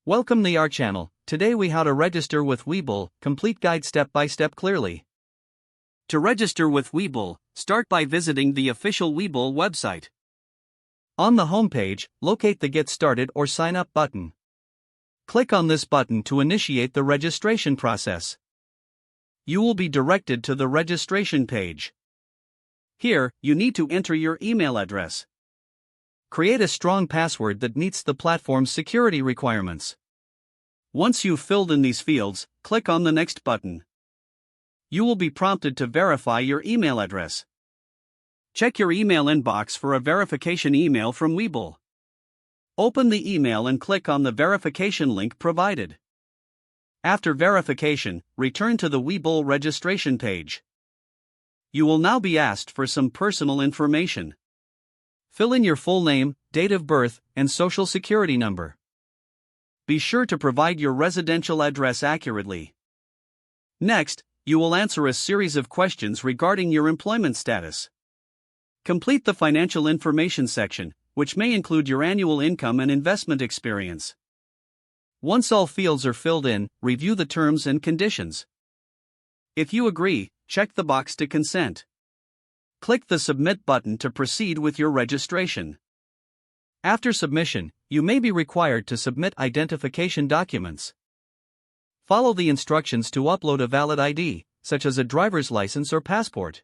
Welcome to our channel. Today we how to register with WeBull, complete guide step by step clearly. To register with WeBull, start by visiting the official WeBull website. On the homepage, locate the Get Started or Sign Up button. Click on this button to initiate the registration process. You will be directed to the registration page. Here, you need to enter your email address. Create a strong password that meets the platform's security requirements. Once you've filled in these fields, click on the Next button. You will be prompted to verify your email address. Check your email inbox for a verification email from WeBull. Open the email and click on the verification link provided. After verification, return to the WeBull registration page. You will now be asked for some personal information. Fill in your full name, date of birth, and social security number. Be sure to provide your residential address accurately. Next, you will answer a series of questions regarding your employment status. Complete the financial information section, which may include your annual income and investment experience. Once all fields are filled in, review the terms and conditions. If you agree, check the box to consent. Click the Submit button to proceed with your registration. After submission, you may be required to submit identification documents. Follow the instructions to upload a valid ID, such as a driver's license or passport.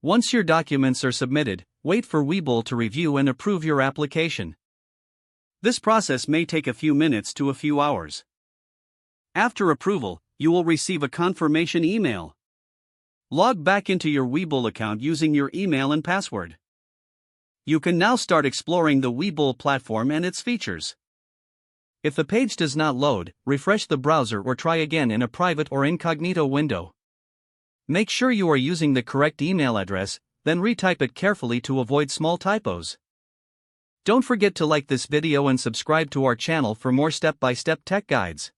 Once your documents are submitted, wait for WeBull to review and approve your application. This process may take a few minutes to a few hours. After approval, you will receive a confirmation email. Log back into your WeBull account using your email and password. You can now start exploring the WeBull platform and its features. If the page does not load, refresh the browser or try again in a private or incognito window. Make sure you are using the correct email address, then retype it carefully to avoid small typos. Don't forget to like this video and subscribe to our channel for more step-by-step tech guides.